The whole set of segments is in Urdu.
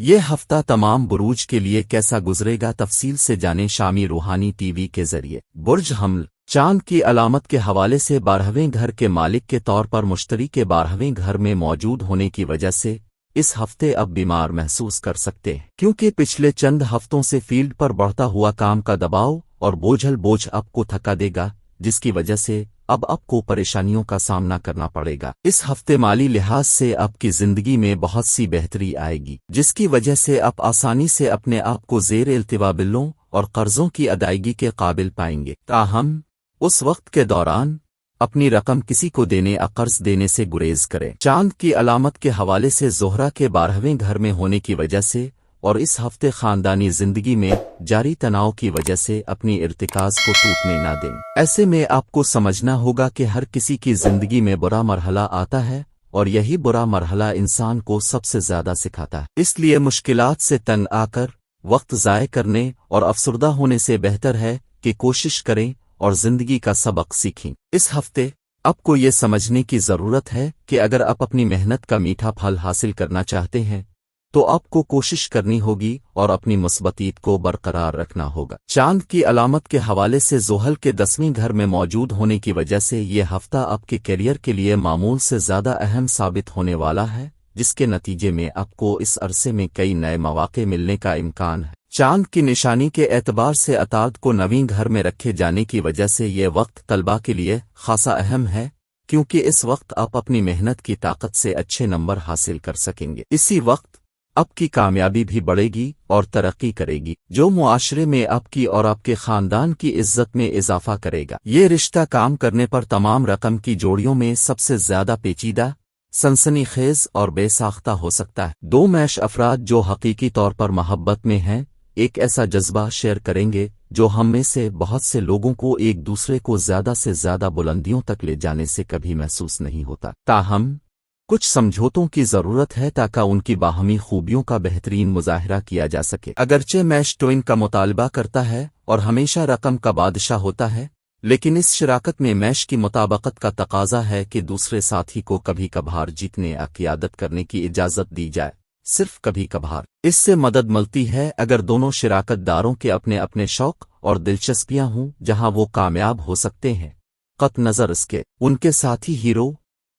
یہ ہفتہ تمام بروج کے لیے کیسا گزرے گا؟ تفصیل سے جانیں شامی روحانی ٹی وی کے ذریعے۔ برج حمل چاند کی علامت کے حوالے سے 12ویں گھر کے مالک کے طور پر مشتری کے 12ویں گھر میں موجود ہونے کی وجہ سے اس ہفتے اب بیمار محسوس کر سکتے ہیں، کیونکہ پچھلے چند ہفتوں سے فیلڈ پر بڑھتا ہوا کام کا دباؤ اور بوجھ آپ کو تھکا دے گا، جس کی وجہ سے اب آپ کو پریشانیوں کا سامنا کرنا پڑے گا۔ اس ہفتے مالی لحاظ سے آپ کی زندگی میں بہت سی بہتری آئے گی، جس کی وجہ سے آپ آسانی سے اپنے آپ کو زیر التوا بلوں اور قرضوں کی ادائیگی کے قابل پائیں گے۔ تاہم اس وقت کے دوران اپنی رقم کسی کو دینے یا قرض دینے سے گریز کریں۔ چاند کی علامت کے حوالے سے زہرہ کے 12ویں گھر میں ہونے کی وجہ سے اور اس ہفتے خاندانی زندگی میں جاری تناؤ کی وجہ سے اپنی ارتکاز کو ٹوٹنے نہ دیں۔ ایسے میں آپ کو سمجھنا ہوگا کہ ہر کسی کی زندگی میں برا مرحلہ آتا ہے اور یہی برا مرحلہ انسان کو سب سے زیادہ سکھاتا ہے۔ اس لیے مشکلات سے تنگ آ کر وقت ضائع کرنے اور افسردہ ہونے سے بہتر ہے کہ کوشش کریں اور زندگی کا سبق سیکھیں۔ اس ہفتے آپ کو یہ سمجھنے کی ضرورت ہے کہ اگر آپ اپنی محنت کا میٹھا پھل حاصل کرنا چاہتے ہیں تو آپ کو کوشش کرنی ہوگی اور اپنی مثبتیت کو برقرار رکھنا ہوگا۔ چاند کی علامت کے حوالے سے زحل کے 10ویں گھر میں موجود ہونے کی وجہ سے یہ ہفتہ آپ کے کیریئر کے لیے معمول سے زیادہ اہم ثابت ہونے والا ہے، جس کے نتیجے میں آپ کو اس عرصے میں کئی نئے مواقع ملنے کا امکان ہے۔ چاند کی نشانی کے اعتبار سے عطارد کو 9ویں گھر میں رکھے جانے کی وجہ سے یہ وقت طلباء کے لیے خاصا اہم ہے، کیونکہ اس وقت آپ اپنی محنت کی طاقت سے اچھے نمبر حاصل کر سکیں گے۔ اسی وقت آپ کی کامیابی بھی بڑھے گی اور ترقی کرے گی، جو معاشرے میں آپ کی اور آپ کے خاندان کی عزت میں اضافہ کرے گا۔ یہ رشتہ کام کرنے پر تمام رقم کی جوڑیوں میں سب سے زیادہ پیچیدہ، سنسنی خیز اور بے ساختہ ہو سکتا ہے۔ دو میش افراد جو حقیقی طور پر محبت میں ہیں ایک ایسا جذبہ شیئر کریں گے جو ہم میں سے بہت سے لوگوں کو ایک دوسرے کو زیادہ سے زیادہ بلندیوں تک لے جانے سے کبھی محسوس نہیں ہوتا۔ تاہم کچھ سمجھوتوں کی ضرورت ہے تاکہ ان کی باہمی خوبیوں کا بہترین مظاہرہ کیا جا سکے۔ اگرچہ میش ٹوئن کا مطالبہ کرتا ہے اور ہمیشہ رقم کا بادشاہ ہوتا ہے، لیکن اس شراکت میں میش کی مطابقت کا تقاضا ہے کہ دوسرے ساتھی کو کبھی کبھار جیتنے یا قیادت کرنے کی اجازت دی جائے، صرف کبھی کبھار۔ اس سے مدد ملتی ہے اگر دونوں شراکت داروں کے اپنے اپنے شوق اور دلچسپیاں ہوں جہاں وہ کامیاب ہو سکتے ہیں، قطع نظر اس کے ان کے ساتھی ہیرو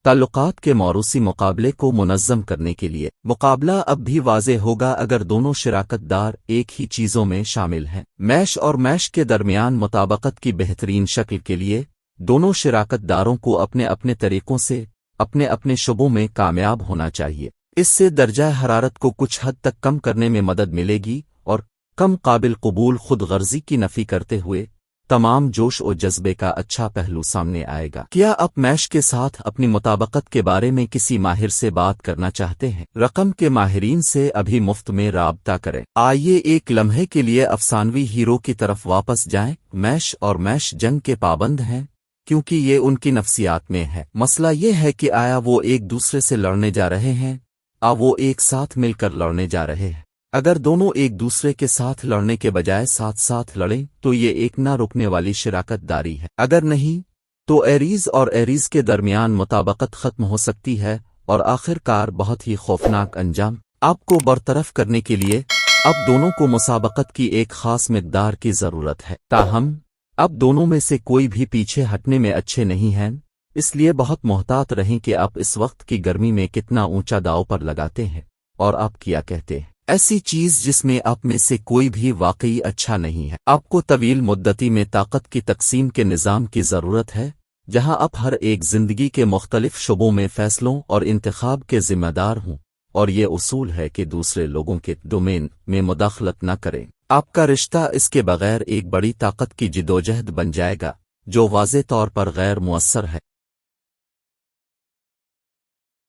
تعلقات کے موروثی مقابلے کو منظم کرنے کے لیے۔ مقابلہ اب بھی واضح ہوگا اگر دونوں شراکت دار ایک ہی چیزوں میں شامل ہیں۔ میش اور میش کے درمیان مطابقت کی بہترین شکل کے لیے دونوں شراکت داروں کو اپنے اپنے طریقوں سے اپنے اپنے شعبوں میں کامیاب ہونا چاہیے۔ اس سے درجہ حرارت کو کچھ حد تک کم کرنے میں مدد ملے گی اور کم قابل قبول خود غرضی کی نفی کرتے ہوئے تمام جوش و جذبے کا اچھا پہلو سامنے آئے گا۔ کیا آپ میش کے ساتھ اپنی مطابقت کے بارے میں کسی ماہر سے بات کرنا چاہتے ہیں؟ رقم کے ماہرین سے ابھی مفت میں رابطہ کریں۔ آئیے ایک لمحے کے لیے افسانوی ہیرو کی طرف واپس جائیں۔ میش اور میش جنگ کے پابند ہیں کیونکہ یہ ان کی نفسیات میں ہے۔ مسئلہ یہ ہے کہ آیا وہ ایک دوسرے سے لڑنے جا رہے ہیں، وہ ایک ساتھ مل کر لڑنے جا رہے ہیں۔ اگر دونوں ایک دوسرے کے ساتھ لڑنے کے بجائے ساتھ ساتھ لڑیں تو یہ ایک نہ رکنے والی شراکت داری ہے۔ اگر نہیں تو ایریز اور ایریز کے درمیان مطابقت ختم ہو سکتی ہے اور آخر کار بہت ہی خوفناک انجام۔ آپ کو برطرف کرنے کے لیے اب دونوں کو مسابقت کی ایک خاص مقدار کی ضرورت ہے۔ تاہم اب دونوں میں سے کوئی بھی پیچھے ہٹنے میں اچھے نہیں ہیں، اس لیے بہت محتاط رہیں کہ آپ اس وقت کی گرمی میں کتنا اونچا داؤ پر لگاتے ہیں اور آپ کیا کہتے ہیں۔ ایسی چیز جس میں آپ میں سے کوئی بھی واقعی اچھا نہیں ہے۔ آپ کو طویل مدتی میں طاقت کی تقسیم کے نظام کی ضرورت ہے جہاں آپ ہر ایک زندگی کے مختلف شعبوں میں فیصلوں اور انتخاب کے ذمہ دار ہوں، اور یہ اصول ہے کہ دوسرے لوگوں کے ڈومین میں مداخلت نہ کریں۔ آپ کا رشتہ اس کے بغیر ایک بڑی طاقت کی جدوجہد بن جائے گا جو واضح طور پر غیر مؤثر ہے۔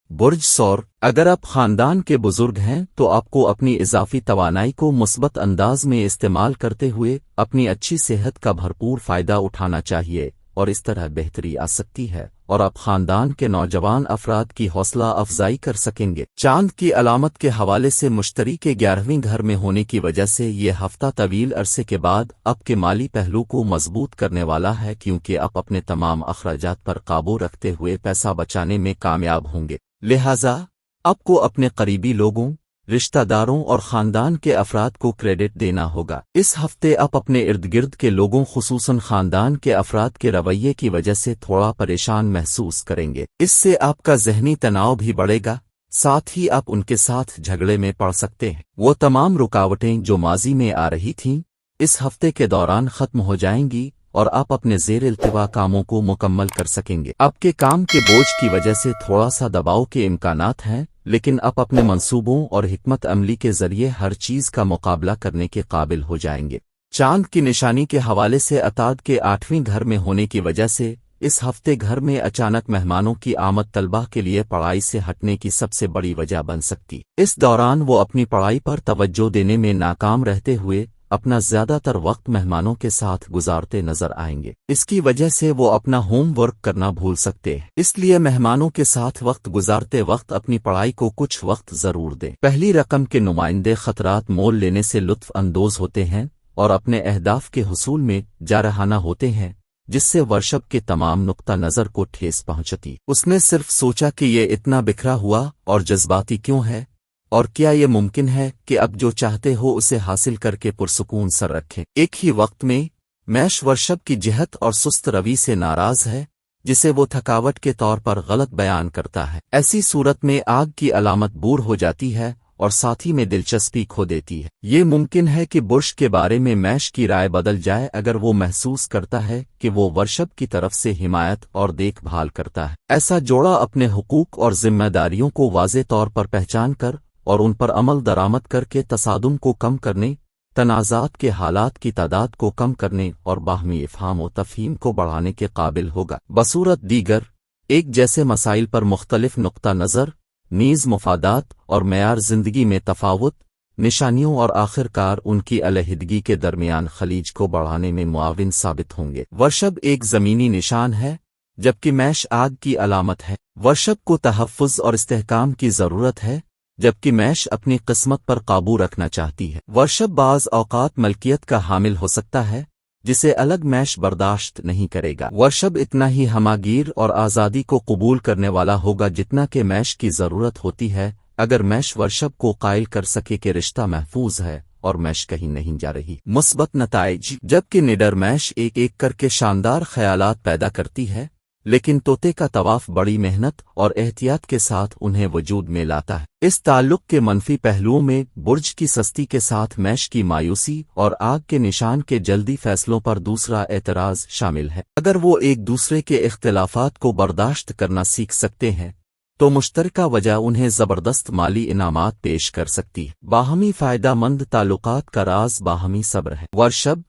برج ثور اگر آپ خاندان کے بزرگ ہیں تو آپ کو اپنی اضافی توانائی کو مثبت انداز میں استعمال کرتے ہوئے اپنی اچھی صحت کا بھرپور فائدہ اٹھانا چاہیے، اور اس طرح بہتری آ سکتی ہے اور آپ خاندان کے نوجوان افراد کی حوصلہ افزائی کر سکیں گے۔ چاند کی علامت کے حوالے سے مشتری کے 11ویں گھر میں ہونے کی وجہ سے یہ ہفتہ طویل عرصے کے بعد آپ کے مالی پہلو کو مضبوط کرنے والا ہے، کیونکہ آپ اپنے تمام اخراجات پر قابو رکھتے ہوئے پیسہ بچانے میں کامیاب ہوں گے۔ لہٰذا آپ کو اپنے قریبی لوگوں رشتہ داروں اور خاندان کے افراد کو کریڈٹ دینا ہوگا۔ اس ہفتے آپ اپنے ارد گرد کے لوگوں خصوصاً خاندان کے افراد کے رویے کی وجہ سے تھوڑا پریشان محسوس کریں گے۔ اس سے آپ کا ذہنی تناؤ بھی بڑھے گا، ساتھ ہی آپ ان کے ساتھ جھگڑے میں پڑ سکتے ہیں۔ وہ تمام رکاوٹیں جو ماضی میں آ رہی تھیں اس ہفتے کے دوران ختم ہو جائیں گی اور آپ اپنے زیر التوا کاموں کو مکمل کر سکیں گے۔ آپ کے کام کے بوجھ کی وجہ سے تھوڑا سا دباؤ کے امکانات ہیں، لیکن آپ اپنے منصوبوں اور حکمت عملی کے ذریعے ہر چیز کا مقابلہ کرنے کے قابل ہو جائیں گے۔ چاند کی نشانی کے حوالے سے عطارد کے 8ویں گھر میں ہونے کی وجہ سے اس ہفتے گھر میں اچانک مہمانوں کی آمد طلبہ کے لیے پڑھائی سے ہٹنے کی سب سے بڑی وجہ بن سکتی۔ اس دوران وہ اپنی پڑھائی پر توجہ دینے میں ناکام رہتے ہوئے اپنا زیادہ تر وقت مہمانوں کے ساتھ گزارتے نظر آئیں گے۔ اس کی وجہ سے وہ اپنا ہوم ورک کرنا بھول سکتے ہیں، اس لیے مہمانوں کے ساتھ وقت گزارتے وقت اپنی پڑھائی کو کچھ وقت ضرور دیں۔ پہلی رقم کے نمائندے خطرات مول لینے سے لطف اندوز ہوتے ہیں اور اپنے اہداف کے حصول میں جارحانہ ہوتے ہیں، جس سے ورشب کے تمام نقطہ نظر کو ٹھیس پہنچتی۔ اس نے صرف سوچا کہ یہ اتنا بکھرا ہوا اور جذباتی کیوں ہے، اور کیا یہ ممکن ہے کہ اب جو چاہتے ہو اسے حاصل کر کے پرسکون سر رکھیں۔ ایک ہی وقت میں میش ورشب کی جہت اور سست روی سے ناراض ہے، جسے وہ تھکاوٹ کے طور پر غلط بیان کرتا ہے۔ ایسی صورت میں آگ کی علامت بور ہو جاتی ہے اور ساتھی میں دلچسپی کھو دیتی ہے۔ یہ ممکن ہے کہ برش کے بارے میں میش کی رائے بدل جائے اگر وہ محسوس کرتا ہے کہ وہ ورشب کی طرف سے حمایت اور دیکھ بھال کرتا ہے۔ ایسا جوڑا اپنے حقوق اور ذمہ داریوں کو واضح طور پر پہچان کر اور ان پر عمل درآمد کر کے تصادم کو کم کرنے، تنازعات کے حالات کی تعداد کو کم کرنے اور باہمی افہام و تفہیم کو بڑھانے کے قابل ہوگا۔ بصورت دیگر ایک جیسے مسائل پر مختلف نقطہ نظر، نیز مفادات اور معیار زندگی میں تفاوت، نشانیوں اور آخر کار ان کی علیحدگی کے درمیان خلیج کو بڑھانے میں معاون ثابت ہوں گے۔ ورشب ایک زمینی نشان ہے جبکہ میش آگ کی علامت ہے۔ ورشب کو تحفظ اور استحکام کی ضرورت ہے جبکہ میش اپنی قسمت پر قابو رکھنا چاہتی ہے۔ ورشب بعض اوقات ملکیت کا حامل ہو سکتا ہے جسے الگ میش برداشت نہیں کرے گا۔ ورشب اتنا ہی ہماگیر اور آزادی کو قبول کرنے والا ہوگا جتنا کہ میش کی ضرورت ہوتی ہے، اگر میش ورشب کو قائل کر سکے کہ رشتہ محفوظ ہے اور میش کہیں نہیں جا رہی۔ مثبت نتائج جبکہ نڈر میش ایک ایک کر کے شاندار خیالات پیدا کرتی ہے، لیکن طوطے کا طواف بڑی محنت اور احتیاط کے ساتھ انہیں وجود میں لاتا ہے۔ اس تعلق کے منفی پہلوؤں میں برج کی سستی کے ساتھ میش کی مایوسی اور آگ کے نشان کے جلدی فیصلوں پر دوسرا اعتراض شامل ہے۔ اگر وہ ایک دوسرے کے اختلافات کو برداشت کرنا سیکھ سکتے ہیں تو مشترکہ وجہ انہیں زبردست مالی انعامات پیش کر سکتی ہے۔ باہمی فائدہ مند تعلقات کا راز باہمی صبر ہے۔ ورشب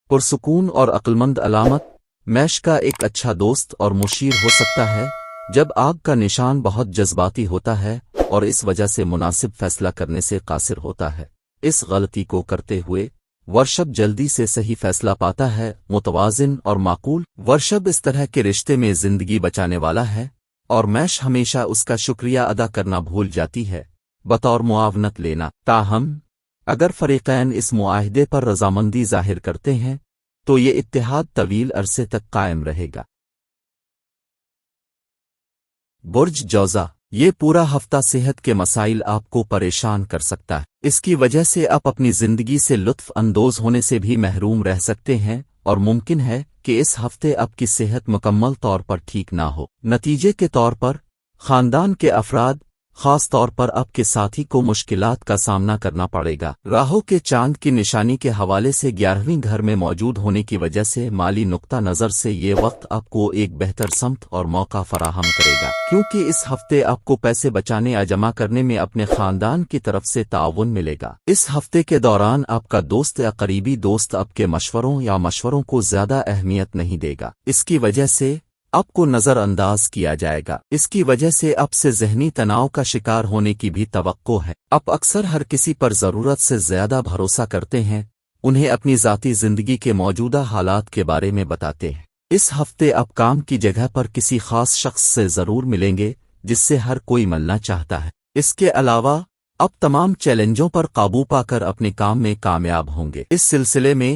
پرسکون اور عقلمند علامت میش کا ایک اچھا دوست اور مشیر ہو سکتا ہے جب آگ کا نشان بہت جذباتی ہوتا ہے اور اس وجہ سے مناسب فیصلہ کرنے سے قاصر ہوتا ہے۔ اس غلطی کو کرتے ہوئے ورشب جلدی سے صحیح فیصلہ پاتا ہے۔ متوازن اور معقول ورشب اس طرح کے رشتے میں زندگی بچانے والا ہے اور میش ہمیشہ اس کا شکریہ ادا کرنا بھول جاتی ہے، بطور معاونت لینا۔ تاہم اگر فریقین اس معاہدے پر رضامندی ظاہر کرتے ہیں تو یہ اتحاد طویل عرصے تک قائم رہے گا۔ برج جوزا یہ پورا ہفتہ صحت کے مسائل آپ کو پریشان کر سکتا ہے۔ اس کی وجہ سے آپ اپنی زندگی سے لطف اندوز ہونے سے بھی محروم رہ سکتے ہیں اور ممکن ہے کہ اس ہفتے آپ کی صحت مکمل طور پر ٹھیک نہ ہو۔ نتیجے کے طور پر خاندان کے افراد، خاص طور پر آپ کے ساتھی کو مشکلات کا سامنا کرنا پڑے گا۔ راہو کے چاند کی نشانی کے حوالے سے 11ویں گھر میں موجود ہونے کی وجہ سے مالی نقطہ نظر سے یہ وقت آپ کو ایک بہتر سمت اور موقع فراہم کرے گا، کیونکہ اس ہفتے آپ کو پیسے بچانے یا جمع کرنے میں اپنے خاندان کی طرف سے تعاون ملے گا۔ اس ہفتے کے دوران آپ کا دوست یا قریبی دوست آپ کے مشوروں کو زیادہ اہمیت نہیں دے گا، اس کی وجہ سے آپ کو نظر انداز کیا جائے گا۔ اس کی وجہ سے آپ سے ذہنی تناؤ کا شکار ہونے کی بھی توقع ہے۔ آپ اکثر ہر کسی پر ضرورت سے زیادہ بھروسہ کرتے ہیں، انہیں اپنی ذاتی زندگی کے موجودہ حالات کے بارے میں بتاتے ہیں۔ اس ہفتے آپ کام کی جگہ پر کسی خاص شخص سے ضرور ملیں گے جس سے ہر کوئی ملنا چاہتا ہے۔ اس کے علاوہ آپ تمام چیلنجوں پر قابو پا کر اپنے کام میں کامیاب ہوں گے۔ اس سلسلے میں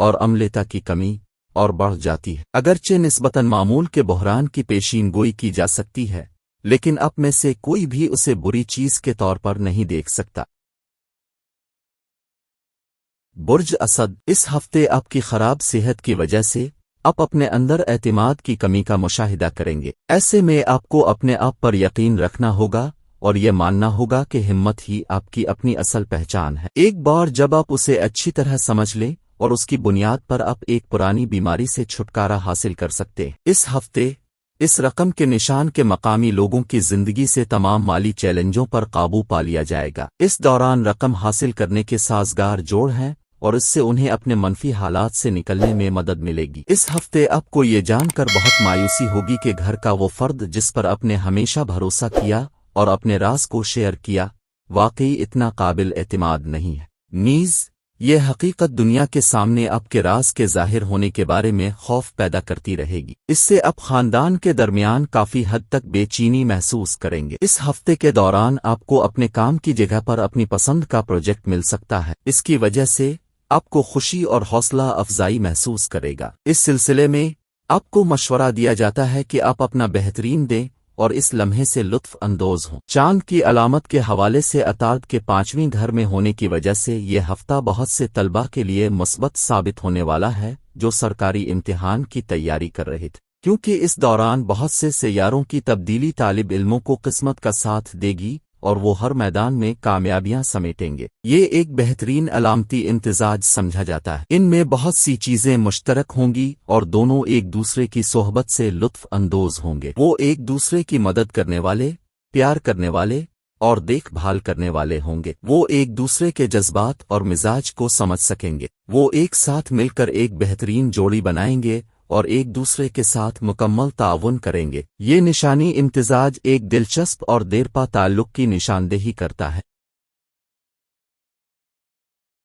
اور عملتا کی کمی اور بڑھ جاتی ہے۔ اگرچہ نسبتاً معمول کے بحران کی پیشین گوئی کی جا سکتی ہے، لیکن اب میں سے کوئی بھی اسے بری چیز کے طور پر نہیں دیکھ سکتا۔ برج اسد، اس ہفتے آپ کی خراب صحت کی وجہ سے آپ اپنے اندر اعتماد کی کمی کا مشاہدہ کریں گے۔ ایسے میں آپ کو اپنے آپ پر یقین رکھنا ہوگا اور یہ ماننا ہوگا کہ ہمت ہی آپ کی اپنی اصل پہچان ہے۔ ایک بار جب آپ اسے اچھی طرح سمجھ لیں اور اس کی بنیاد پر آپ ایک پرانی بیماری سے چھٹکارا حاصل کر سکتے ہیں۔ اس ہفتے اس رقم کے نشان کے مقامی لوگوں کی زندگی سے تمام مالی چیلنجوں پر قابو پا لیا جائے گا۔ اس دوران رقم حاصل کرنے کے سازگار جوڑ ہیں اور اس سے انہیں اپنے منفی حالات سے نکلنے میں مدد ملے گی۔ اس ہفتے آپ کو یہ جان کر بہت مایوسی ہوگی کہ گھر کا وہ فرد جس پر آپ نے ہمیشہ بھروسہ کیا اور اپنے راز کو شیئر کیا، واقعی اتنا قابل اعتماد نہیں ہے۔ نیز یہ حقیقت دنیا کے سامنے آپ کے راز کے ظاہر ہونے کے بارے میں خوف پیدا کرتی رہے گی۔ اس سے آپ خاندان کے درمیان کافی حد تک بے چینی محسوس کریں گے۔ اس ہفتے کے دوران آپ کو اپنے کام کی جگہ پر اپنی پسند کا پروجیکٹ مل سکتا ہے۔ اس کی وجہ سے آپ کو خوشی اور حوصلہ افزائی محسوس کرے گا۔ اس سلسلے میں آپ کو مشورہ دیا جاتا ہے کہ آپ اپنا بہترین دیں اور اس لمحے سے لطف اندوز ہوں۔ چاند کی علامت کے حوالے سے عطارد کے 5ویں گھر میں ہونے کی وجہ سے یہ ہفتہ بہت سے طلباء کے لیے مثبت ثابت ہونے والا ہے جو سرکاری امتحان کی تیاری کر رہے تھے، کیونکہ اس دوران بہت سے سیاروں کی تبدیلی طالب علموں کو قسمت کا ساتھ دے گی اور وہ ہر میدان میں کامیابیاں سمیٹیں گے۔ یہ ایک بہترین علامتی امتزاج سمجھا جاتا ہے۔ ان میں بہت سی چیزیں مشترک ہوں گی اور دونوں ایک دوسرے کی صحبت سے لطف اندوز ہوں گے۔ وہ ایک دوسرے کی مدد کرنے والے، پیار کرنے والے اور دیکھ بھال کرنے والے ہوں گے۔ وہ ایک دوسرے کے جذبات اور مزاج کو سمجھ سکیں گے۔ وہ ایک ساتھ مل کر ایک بہترین جوڑی بنائیں گے اور ایک دوسرے کے ساتھ مکمل تعاون کریں گے۔ یہ نشانی امتزاج ایک دلچسپ اور دیرپا تعلق کی نشاندہی کرتا ہے۔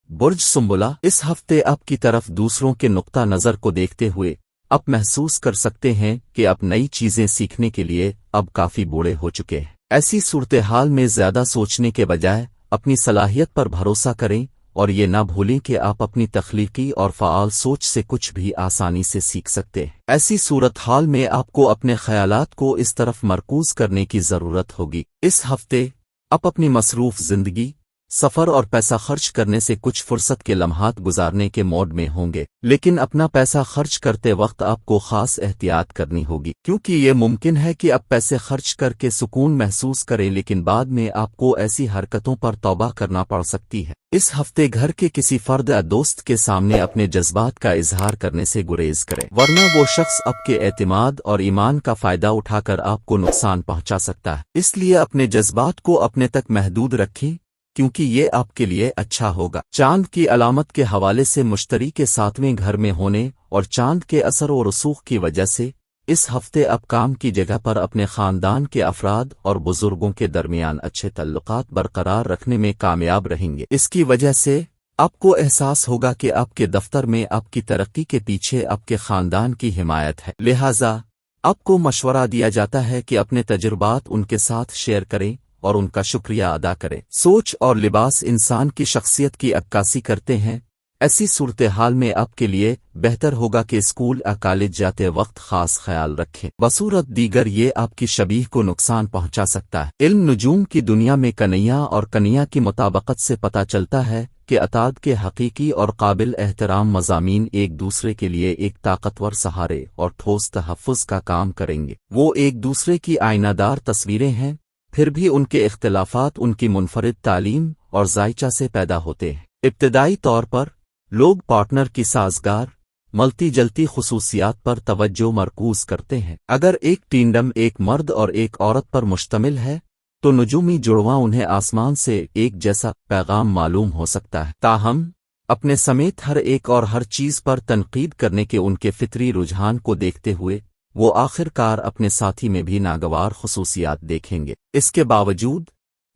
برج سنبلہ، اس ہفتے آپ کی طرف دوسروں کے نقطہ نظر کو دیکھتے ہوئے آپ محسوس کر سکتے ہیں کہ آپ نئی چیزیں سیکھنے کے لیے اب کافی بوڑھے ہو چکے ہیں۔ ایسی صورتحال میں زیادہ سوچنے کے بجائے اپنی صلاحیت پر بھروسہ کریں اور یہ نہ بھولیں کہ آپ اپنی تخلیقی اور فعال سوچ سے کچھ بھی آسانی سے سیکھ سکتے ہیں۔ ایسی صورتحال میں آپ کو اپنے خیالات کو اس طرف مرکوز کرنے کی ضرورت ہوگی۔ اس ہفتے آپ اپنی مصروف زندگی، سفر اور پیسہ خرچ کرنے سے کچھ فرصت کے لمحات گزارنے کے موڈ میں ہوں گے، لیکن اپنا پیسہ خرچ کرتے وقت آپ کو خاص احتیاط کرنی ہوگی، کیونکہ یہ ممکن ہے کہ آپ پیسے خرچ کر کے سکون محسوس کریں لیکن بعد میں آپ کو ایسی حرکتوں پر توبہ کرنا پڑ سکتی ہے۔ اس ہفتے گھر کے کسی فرد یا دوست کے سامنے اپنے جذبات کا اظہار کرنے سے گریز کریں، ورنہ وہ شخص آپ کے اعتماد اور ایمان کا فائدہ اٹھا کر آپ کو نقصان پہنچا سکتا ہے۔ اس لیے اپنے جذبات کو اپنے تک محدود رکھیں کیونکہ یہ آپ کے لیے اچھا ہوگا۔ چاند کی علامت کے حوالے سے مشتری کے 7ویں گھر میں ہونے اور چاند کے اثر و رسوخ کی وجہ سے اس ہفتے آپ کام کی جگہ پر اپنے خاندان کے افراد اور بزرگوں کے درمیان اچھے تعلقات برقرار رکھنے میں کامیاب رہیں گے۔ اس کی وجہ سے آپ کو احساس ہوگا کہ آپ کے دفتر میں آپ کی ترقی کے پیچھے آپ کے خاندان کی حمایت ہے، لہٰذا آپ کو مشورہ دیا جاتا ہے کہ اپنے تجربات ان کے ساتھ شیئر کریں اور ان کا شکریہ ادا کریں۔ سوچ اور لباس انسان کی شخصیت کی عکاسی کرتے ہیں۔ ایسی صورتحال میں آپ کے لیے بہتر ہوگا کہ اسکول یا کالج جاتے وقت خاص خیال رکھیں، بصورت دیگر یہ آپ کی شبیہ کو نقصان پہنچا سکتا ہے۔ علم نجوم کی دنیا میں کنیا اور کنیا کی مطابقت سے پتہ چلتا ہے کہ عطارد کے حقیقی اور قابل احترام مضامین ایک دوسرے کے لیے ایک طاقتور سہارے اور ٹھوس تحفظ کا کام کریں گے۔ وہ ایک دوسرے کی آئینہ دار تصویریں ہیں، پھر بھی ان کے اختلافات ان کی منفرد تعلیم اور ذائچہ سے پیدا ہوتے ہیں۔ ابتدائی طور پر لوگ پارٹنر کی سازگار، ملتی جلتی خصوصیات پر توجہ مرکوز کرتے ہیں۔ اگر ایک ٹینڈم ایک مرد اور ایک عورت پر مشتمل ہے تو نجومی جڑواں انہیں آسمان سے ایک جیسا پیغام معلوم ہو سکتا ہے، تاہم اپنے سمیت ہر ایک اور ہر چیز پر تنقید کرنے کے ان کے فطری رجحان کو دیکھتے ہوئے وہ آخر کار اپنے ساتھی میں بھی ناگوار خصوصیات دیکھیں گے۔ اس کے باوجود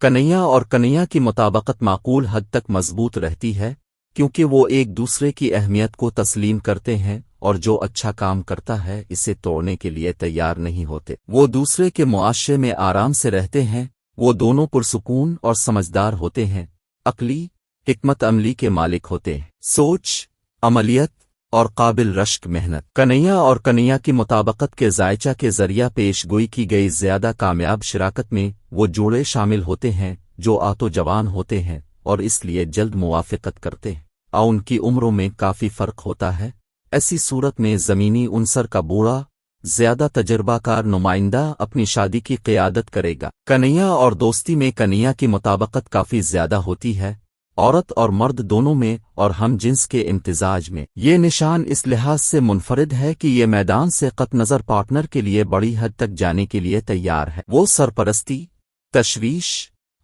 کنیا اور کنیا کی مطابقت معقول حد تک مضبوط رہتی ہے کیونکہ وہ ایک دوسرے کی اہمیت کو تسلیم کرتے ہیں اور جو اچھا کام کرتا ہے اسے توڑنے کے لیے تیار نہیں ہوتے۔ وہ دوسرے کے معاشرے میں آرام سے رہتے ہیں، وہ دونوں پرسکون اور سمجھدار ہوتے ہیں، عقلی حکمت عملی کے مالک ہوتے ہیں۔ سوچ، عملیت اور قابل رشک محنت کنیا اور کنیا کی مطابقت کے ذائچہ کے ذریعہ پیش گوئی کی گئی زیادہ کامیاب شراکت میں وہ جوڑے شامل ہوتے ہیں جو آتو جوان ہوتے ہیں اور اس لیے جلد موافقت کرتے ہیں اور ان کی عمروں میں کافی فرق ہوتا ہے۔ ایسی صورت میں زمینی عنصر کا بوڑھا زیادہ تجربہ کار نمائندہ اپنی شادی کی قیادت کرے گا۔ کنیا اور دوستی میں کنیا کی مطابقت کافی زیادہ ہوتی ہے، عورت اور مرد دونوں میں اور ہم جنس کے امتزاج میں۔ یہ نشان اس لحاظ سے منفرد ہے کہ یہ میدان سے قطع نظر پارٹنر کے لیے بڑی حد تک جانے کے لیے تیار ہے۔ وہ سرپرستی، تشویش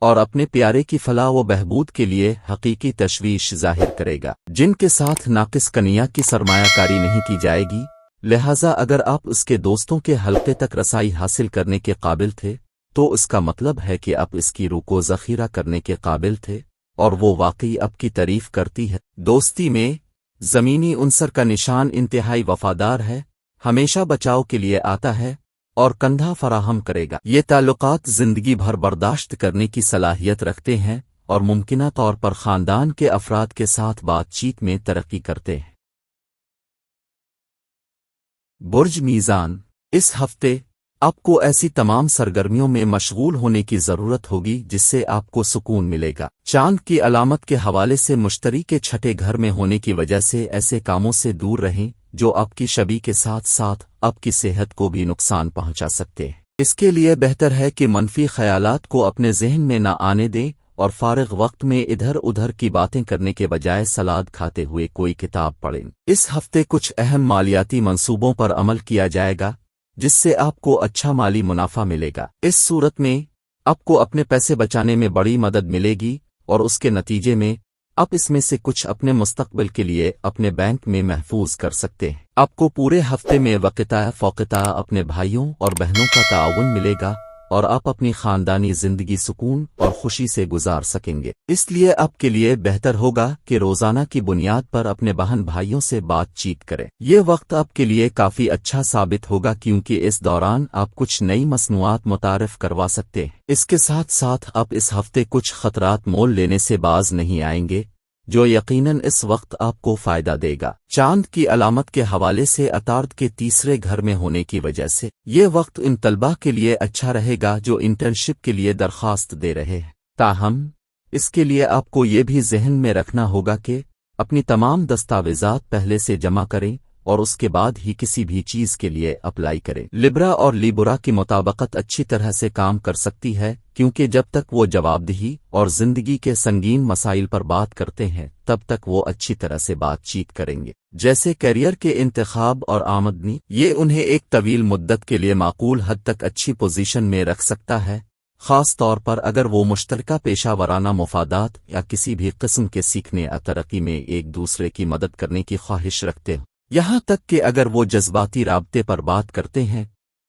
اور اپنے پیارے کی فلاح و بہبود کے لیے حقیقی تشویش ظاہر کرے گا، جن کے ساتھ ناقص کنیا کی سرمایہ کاری نہیں کی جائے گی۔ لہذا اگر آپ اس کے دوستوں کے حلقے تک رسائی حاصل کرنے کے قابل تھے تو اس کا مطلب ہے کہ آپ اس کی روح کو ذخیرہ کرنے کے قابل تھے اور وہ واقعی آپ کی تعریف کرتی ہے۔ دوستی میں زمینی عنصر کا نشان انتہائی وفادار ہے، ہمیشہ بچاؤ کے لیے آتا ہے اور کندھا فراہم کرے گا۔ یہ تعلقات زندگی بھر برداشت کرنے کی صلاحیت رکھتے ہیں اور ممکنہ طور پر خاندان کے افراد کے ساتھ بات چیت میں ترقی کرتے ہیں۔ برج میزان، اس ہفتے آپ کو ایسی تمام سرگرمیوں میں مشغول ہونے کی ضرورت ہوگی جس سے آپ کو سکون ملے گا۔ چاند کی علامت کے حوالے سے مشتری کے چھٹے گھر میں ہونے کی وجہ سے ایسے کاموں سے دور رہیں جو آپ کی شبی کے ساتھ ساتھ آپ کی صحت کو بھی نقصان پہنچا سکتے ہیں۔ اس کے لیے بہتر ہے کہ منفی خیالات کو اپنے ذہن میں نہ آنے دیں اور فارغ وقت میں ادھر ادھر کی باتیں کرنے کے بجائے سلاد کھاتے ہوئے کوئی کتاب پڑھیں۔ اس ہفتے کچھ اہم مالیاتی منصوبوں پر عمل کیا جائے گا جس سے آپ کو اچھا مالی منافع ملے گا۔ اس صورت میں آپ کو اپنے پیسے بچانے میں بڑی مدد ملے گی اور اس کے نتیجے میں آپ اس میں سے کچھ اپنے مستقبل کے لیے اپنے بینک میں محفوظ کر سکتے ہیں۔ آپ کو پورے ہفتے میں وقتہ فوقتہ اپنے بھائیوں اور بہنوں کا تعاون ملے گا اور آپ اپنی خاندانی زندگی سکون اور خوشی سے گزار سکیں گے۔ اس لیے آپ کے لیے بہتر ہوگا کہ روزانہ کی بنیاد پر اپنے بہن بھائیوں سے بات چیت کریں۔ یہ وقت آپ کے لیے کافی اچھا ثابت ہوگا کیونکہ اس دوران آپ کچھ نئی مصنوعات متعارف کروا سکتے ہیں۔ اس کے ساتھ ساتھ آپ اس ہفتے کچھ خطرات مول لینے سے باز نہیں آئیں گے جو یقیناً اس وقت آپ کو فائدہ دے گا۔ چاند کی علامت کے حوالے سے عطارد کے تیسرے گھر میں ہونے کی وجہ سے یہ وقت ان طلباء کے لیے اچھا رہے گا جو انٹرنشپ کے لیے درخواست دے رہے ہیں۔ تاہم اس کے لیے آپ کو یہ بھی ذہن میں رکھنا ہوگا کہ اپنی تمام دستاویزات پہلے سے جمع کریں اور اس کے بعد ہی کسی بھی چیز کے لیے اپلائی کریں۔ لبرا اور لیبرا کی مطابقت اچھی طرح سے کام کر سکتی ہے کیونکہ جب تک وہ جواب دہی اور زندگی کے سنگین مسائل پر بات کرتے ہیں تب تک وہ اچھی طرح سے بات چیت کریں گے، جیسے کیریئر کے انتخاب اور آمدنی۔ یہ انہیں ایک طویل مدت کے لیے معقول حد تک اچھی پوزیشن میں رکھ سکتا ہے، خاص طور پر اگر وہ مشترکہ پیشہ ورانہ مفادات یا کسی بھی قسم کے سیکھنے اور ترقی میں ایک دوسرے کی مدد کرنے کی خواہش رکھتے ہیں۔ یہاں تک کہ اگر وہ جذباتی رابطے پر بات کرتے ہیں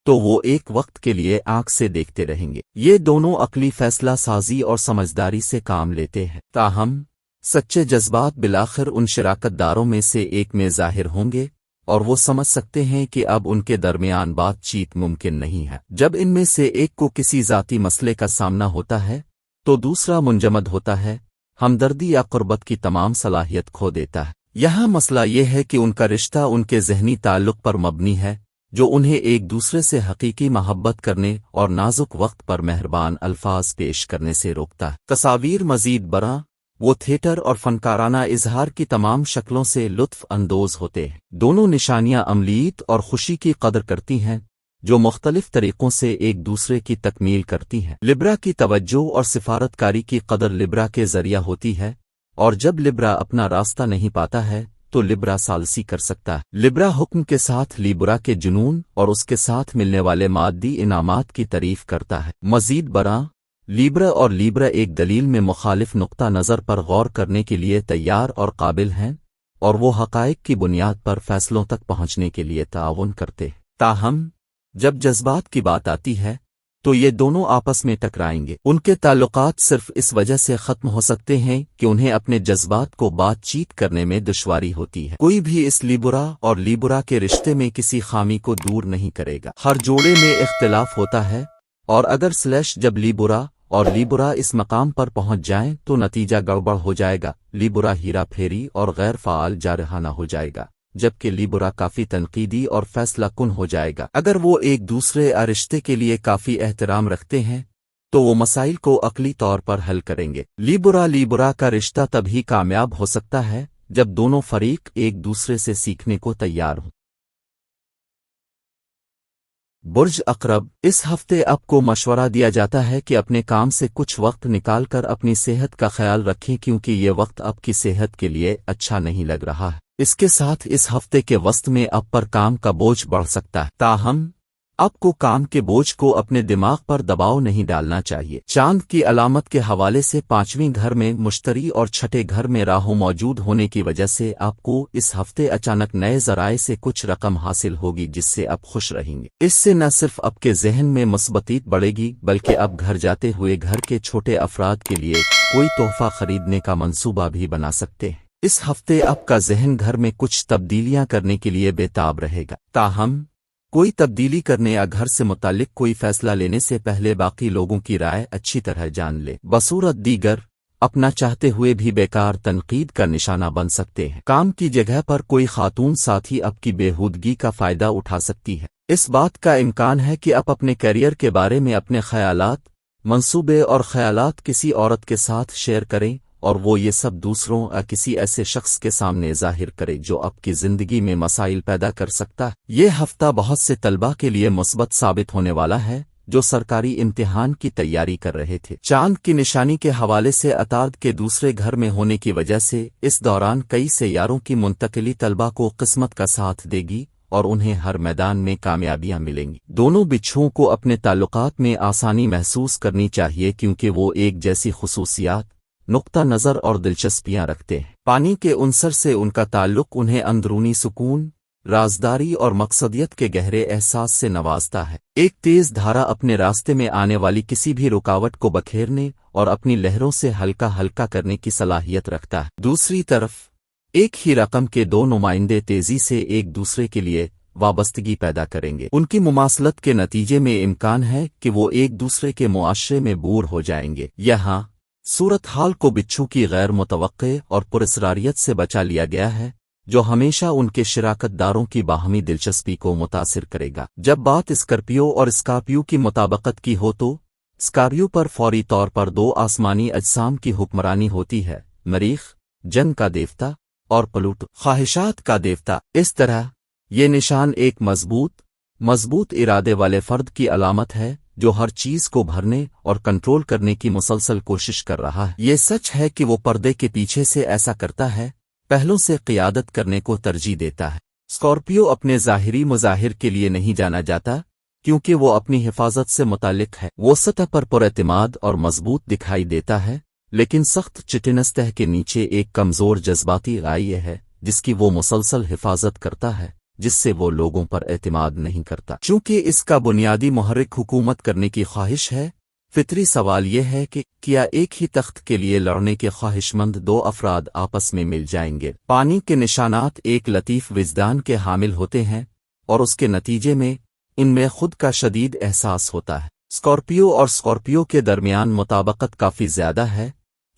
تو وہ ایک وقت کے لیے آنکھ سے دیکھتے رہیں گے۔ یہ دونوں عقلی فیصلہ سازی اور سمجھداری سے کام لیتے ہیں، تاہم سچے جذبات بالآخر ان شراکت داروں میں سے ایک میں ظاہر ہوں گے اور وہ سمجھ سکتے ہیں کہ اب ان کے درمیان بات چیت ممکن نہیں ہے۔ جب ان میں سے ایک کو کسی ذاتی مسئلے کا سامنا ہوتا ہے تو دوسرا منجمد ہوتا ہے، ہمدردی یا قربت کی تمام صلاحیت کھو دیتا ہے۔ یہاں مسئلہ یہ ہے کہ ان کا رشتہ ان کے ذہنی تعلق پر مبنی ہے جو انہیں ایک دوسرے سے حقیقی محبت کرنے اور نازک وقت پر مہربان الفاظ پیش کرنے سے روکتا ہے۔ تصاویر مزید برآں، وہ تھیٹر اور فنکارانہ اظہار کی تمام شکلوں سے لطف اندوز ہوتے ہیں۔ دونوں نشانیاں عملیت اور خوشی کی قدر کرتی ہیں جو مختلف طریقوں سے ایک دوسرے کی تکمیل کرتی ہیں۔ لبرا کی توجہ اور سفارت کاری کی قدر لبرا کے ذریعہ ہوتی ہے اور جب لبرا اپنا راستہ نہیں پاتا ہے تو لبرا ثالثی کر سکتا ہے۔ لبرا حکم کے ساتھ لیبرا کے جنون اور اس کے ساتھ ملنے والے مادی انعامات کی تعریف کرتا ہے۔ مزید برآں، لیبرا اور لیبرا ایک دلیل میں مخالف نقطہ نظر پر غور کرنے کے لیے تیار اور قابل ہیں اور وہ حقائق کی بنیاد پر فیصلوں تک پہنچنے کے لیے تعاون کرتے ہیں۔ تاہم جب جذبات کی بات آتی ہے تو یہ دونوں آپس میں ٹکرائیں گے۔ ان کے تعلقات صرف اس وجہ سے ختم ہو سکتے ہیں کہ انہیں اپنے جذبات کو بات چیت کرنے میں دشواری ہوتی ہے۔ کوئی بھی اس لیبرا اور لیبرا کے رشتے میں کسی خامی کو دور نہیں کرے گا۔ ہر جوڑے میں اختلاف ہوتا ہے اور اگر جب لیبرا اور لیبرا اس مقام پر پہنچ جائیں تو نتیجہ گڑبڑ ہو جائے گا، لیبرا ہیرا پھیری اور غیر فعال جارحانہ ہو جائے گا۔ جبکہ لیبرا کافی تنقیدی اور فیصلہ کن ہو جائے گا۔ اگر وہ ایک دوسرے رشتے کے لیے کافی احترام رکھتے ہیں تو وہ مسائل کو عقلی طور پر حل کریں گے۔ لیبرا کا رشتہ تبھی کامیاب ہو سکتا ہے جب دونوں فریق ایک دوسرے سے سیکھنے کو تیار ہوں۔ برج عقرب، اس ہفتے آپ کو مشورہ دیا جاتا ہے کہ اپنے کام سے کچھ وقت نکال کر اپنی صحت کا خیال رکھیں کیونکہ یہ وقت آپ کی صحت کے لیے اچھا نہیں لگ رہا ہے۔ اس کے ساتھ اس ہفتے کے وسط میں آپ پر کام کا بوجھ بڑھ سکتا ہے، تاہم آپ کو کام کے بوجھ کو اپنے دماغ پر دباؤ نہیں ڈالنا چاہیے۔ چاند کی علامت کے حوالے سے 5ویں گھر میں مشتری اور 6 گھر میں راہو موجود ہونے کی وجہ سے آپ کو اس ہفتے اچانک نئے ذرائع سے کچھ رقم حاصل ہوگی جس سے آپ خوش رہیں گے۔ اس سے نہ صرف آپ کے ذہن میں مثبتیت بڑھے گی بلکہ آپ گھر جاتے ہوئے گھر کے چھوٹے افراد کے لیے کوئی تحفہ خریدنے کا منصوبہ بھی بنا سکتے ہیں۔ اس ہفتے آپ کا ذہن گھر میں کچھ تبدیلیاں کرنے کے لیے بے تاب رہے گا، تاہم کوئی تبدیلی کرنے یا گھر سے متعلق کوئی فیصلہ لینے سے پہلے باقی لوگوں کی رائے اچھی طرح جان لے۔ بصورت دیگر اپنا چاہتے ہوئے بھی بیکار تنقید کا نشانہ بن سکتے ہیں۔ کام کی جگہ پر کوئی خاتون ساتھی آپ کی بےہودگی کا فائدہ اٹھا سکتی ہے۔ اس بات کا امکان ہے کہ آپ اپنے کیریئر کے بارے میں اپنے خیالات، منصوبے اور خیالات کسی عورت کے ساتھ شیئر کریں اور وہ یہ سب دوسروں یا کسی ایسے شخص کے سامنے ظاہر کرے جو آپ کی زندگی میں مسائل پیدا کر سکتا ہے۔ یہ ہفتہ بہت سے طلباء کے لیے مثبت ثابت ہونے والا ہے جو سرکاری امتحان کی تیاری کر رہے تھے۔ چاند کی نشانی کے حوالے سے عطارد کے دوسرے گھر میں ہونے کی وجہ سے اس دوران کئی سیاروں کی منتقلی طلباء کو قسمت کا ساتھ دے گی اور انہیں ہر میدان میں کامیابیاں ملیں گی۔ دونوں بچھوؤں کو اپنے تعلقات میں آسانی محسوس کرنی چاہیے کیونکہ وہ ایک جیسی خصوصیات، نقطہ نظر اور دلچسپیاں رکھتے ہیں۔ پانی کے عنصر سے ان کا تعلق انہیں اندرونی سکون، رازداری اور مقصدیت کے گہرے احساس سے نوازتا ہے۔ ایک تیز دھارا اپنے راستے میں آنے والی کسی بھی رکاوٹ کو بکھیرنے اور اپنی لہروں سے ہلکا کرنے کی صلاحیت رکھتا ہے۔ دوسری طرف ایک ہی رقم کے 2 نمائندے تیزی سے ایک دوسرے کے لیے وابستگی پیدا کریں گے۔ ان کی مماثلت کے نتیجے میں امکان ہے کہ وہ ایک دوسرے کے معاشرے میں بور ہو جائیں گے۔ یہاں صورتحال کو بچھو کی غیر متوقع اور پراسراریت سے بچا لیا گیا ہے جو ہمیشہ ان کے شراکت داروں کی باہمی دلچسپی کو متاثر کرے گا۔ جب بات اسکارپیو اور اسکارپیو کی مطابقت کی ہو تو اسکارپیو پر فوری طور پر 2 آسمانی اجسام کی حکمرانی ہوتی ہے، مریخ جنگ کا دیوتا اور پلوٹو خواہشات کا دیوتا۔ اس طرح یہ نشان ایک مضبوط ارادے والے فرد کی علامت ہے جو ہر چیز کو بھرنے اور کنٹرول کرنے کی مسلسل کوشش کر رہا ہے۔ یہ سچ ہے کہ وہ پردے کے پیچھے سے ایسا کرتا ہے، پہلوں سے قیادت کرنے کو ترجیح دیتا ہے۔ اسکارپیو اپنے ظاہری مظاہر کے لیے نہیں جانا جاتا کیونکہ وہ اپنی حفاظت سے متعلق ہے۔ وہ سطح پر پراعتماد اور مضبوط دکھائی دیتا ہے لیکن سخت چٹنستہ کے نیچے ایک کمزور جذباتی رائے ہے جس کی وہ مسلسل حفاظت کرتا ہے، جس سے وہ لوگوں پر اعتماد نہیں کرتا۔ چونکہ اس کا بنیادی محرک حکومت کرنے کی خواہش ہے، فطری سوال یہ ہے کہ کیا ایک ہی تخت کے لیے لڑنے کے خواہش مند 2 افراد آپس میں مل جائیں گے؟ پانی کے نشانات ایک لطیف وجدان کے حامل ہوتے ہیں اور اس کے نتیجے میں ان میں خود کا شدید احساس ہوتا ہے۔ اسکارپیو اور اسکارپیو کے درمیان مطابقت کافی زیادہ ہے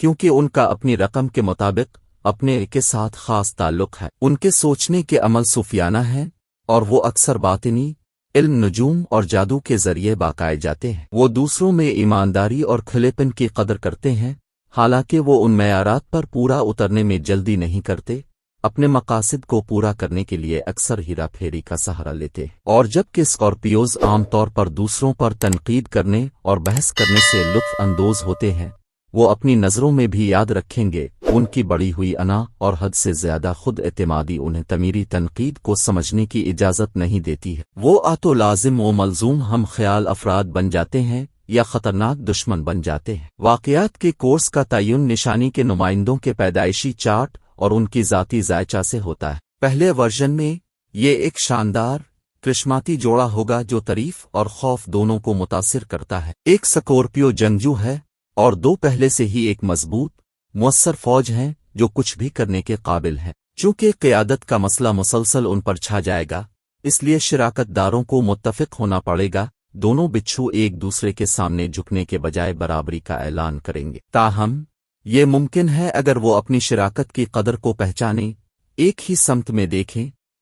کیونکہ ان کا اپنی رقم کے مطابق اپنے کے ساتھ خاص تعلق ہے۔ ان کے سوچنے کے عمل صوفیانہ ہیں اور وہ اکثر باطنی علم، نجوم اور جادو کے ذریعے باقائے جاتے ہیں۔ وہ دوسروں میں ایمانداری اور کھلے پن کی قدر کرتے ہیں، حالانکہ وہ ان معیارات پر پورا اترنے میں جلدی نہیں کرتے۔ اپنے مقاصد کو پورا کرنے کے لیے اکثر ہیرا پھیری کا سہارا لیتے ہیں، اور جبکہ اسکارپیوز عام طور پر دوسروں پر تنقید کرنے اور بحث کرنے سے لطف اندوز ہوتے ہیں، وہ اپنی نظروں میں بھی یاد رکھیں گے ان کی بڑی ہوئی انا اور حد سے زیادہ خود اعتمادی انہیں تعمیری تنقید کو سمجھنے کی اجازت نہیں دیتی ہے۔ وہ آتو لازم و ملزوم ہم خیال افراد بن جاتے ہیں یا خطرناک دشمن بن جاتے ہیں۔ واقعات کے کورس کا تعین نشانی کے نمائندوں کے پیدائشی چارٹ اور ان کی ذاتی ذائچہ سے ہوتا ہے۔ پہلے ورژن میں یہ ایک شاندار کرشماتی جوڑا ہوگا جو تعریف اور خوف دونوں کو متاثر کرتا ہے۔ ایک اسکارپیو جنگجو ہے اور 2 پہلے سے ہی ایک مضبوط، مؤثر فوج ہیں جو کچھ بھی کرنے کے قابل ہیں۔ چونکہ قیادت کا مسئلہ مسلسل ان پر چھا جائے گا، اس لیے شراکت داروں کو متفق ہونا پڑے گا۔ دونوں بچھو ایک دوسرے کے سامنے جھکنے کے بجائے برابری کا اعلان کریں گے، تاہم یہ ممکن ہے اگر وہ اپنی شراکت کی قدر کو پہچانیں، ایک ہی سمت میں دیکھیں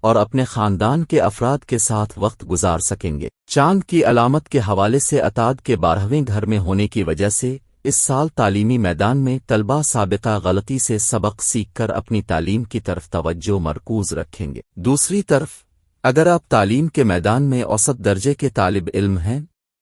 اور اپنے خاندان کے افراد کے ساتھ وقت گزار سکیں گے۔ چاند کی علامت کے حوالے سے عطارد کے 12ویں گھر میں ہونے کی وجہ سے اس سال تعلیمی میدان میں طلبہ سابقہ غلطی سے سبق سیکھ کر اپنی تعلیم کی طرف توجہ مرکوز رکھیں گے۔ دوسری طرف اگر آپ تعلیم کے میدان میں اوسط درجے کے طالب علم ہیں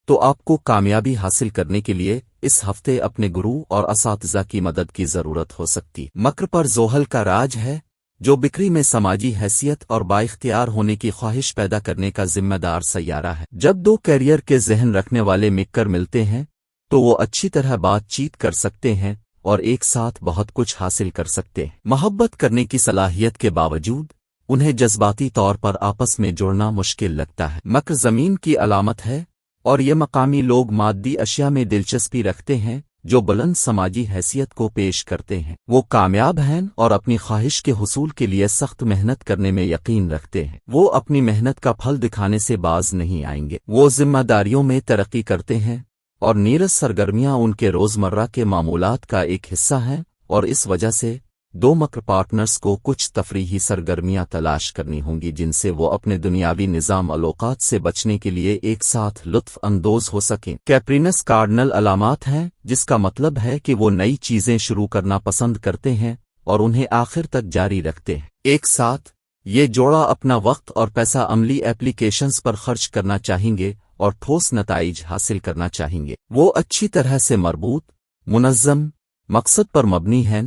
تو آپ کو کامیابی حاصل کرنے کے لیے اس ہفتے اپنے گرو اور اساتذہ کی مدد کی ضرورت ہو سکتی۔ مکر پر زحل کا راج ہے، جو بکری میں سماجی حیثیت اور بااختیار ہونے کی خواہش پیدا کرنے کا ذمہ دار سیارہ ہے۔ جب دو کیریئر کے ذہن رکھنے والے مل ملتے ہیں تو وہ اچھی طرح بات چیت کر سکتے ہیں اور ایک ساتھ بہت کچھ حاصل کر سکتے ہیں۔ محبت کرنے کی صلاحیت کے باوجود انہیں جذباتی طور پر آپس میں جوڑنا مشکل لگتا ہے۔ مکر زمین کی علامت ہے اور یہ مقامی لوگ مادی اشیاء میں دلچسپی رکھتے ہیں جو بلند سماجی حیثیت کو پیش کرتے ہیں۔ وہ کامیاب ہیں اور اپنی خواہش کے حصول کے لیے سخت محنت کرنے میں یقین رکھتے ہیں۔ وہ اپنی محنت کا پھل دکھانے سے باز نہیں آئیں گے۔ وہ ذمہ داریوں میں ترقی کرتے ہیں اور نیرس سرگرمیاں ان کے روزمرہ کے معمولات کا ایک حصہ ہیں، اور اس وجہ سے دو مکر پارٹنرز کو کچھ تفریحی سرگرمیاں تلاش کرنی ہوں گی جن سے وہ اپنے دنیاوی نظام اوقات سے بچنے کے لیے ایک ساتھ لطف اندوز ہو سکیں۔ کیپرینس کارڈنل علامات ہیں، جس کا مطلب ہے کہ وہ نئی چیزیں شروع کرنا پسند کرتے ہیں اور انہیں آخر تک جاری رکھتے ہیں۔ ایک ساتھ یہ جوڑا اپنا وقت اور پیسہ عملی ایپلیکیشنز پر خرچ کرنا چاہیں گے اور ٹھوس نتائج حاصل کرنا چاہیں گے۔ وہ اچھی طرح سے مربوط، منظم، مقصد پر مبنی ہیں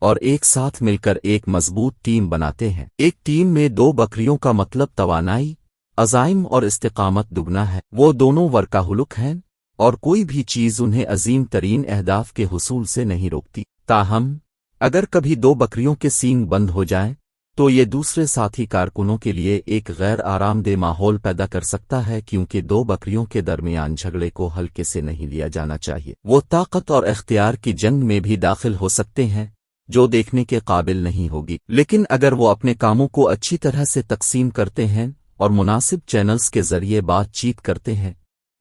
اور ایک ساتھ مل کر ایک مضبوط ٹیم بناتے ہیں۔ ایک ٹیم میں دو بکریوں کا مطلب توانائی، عزائم اور استقامت دگنا ہے۔ وہ دونوں ورکاہولک ہیں اور کوئی بھی چیز انہیں عظیم ترین اہداف کے حصول سے نہیں روکتی۔ تاہم اگر کبھی دو بکریوں کے سینگ بند ہو جائیں تو یہ دوسرے ساتھی کارکنوں کے لیے ایک غیر آرام دہ ماحول پیدا کر سکتا ہے، کیونکہ دو بکریوں کے درمیان جھگڑے کو ہلکے سے نہیں لیا جانا چاہیے۔ وہ طاقت اور اختیار کی جنگ میں بھی داخل ہو سکتے ہیں جو دیکھنے کے قابل نہیں ہوگی، لیکن اگر وہ اپنے کاموں کو اچھی طرح سے تقسیم کرتے ہیں اور مناسب چینلز کے ذریعے بات چیت کرتے ہیں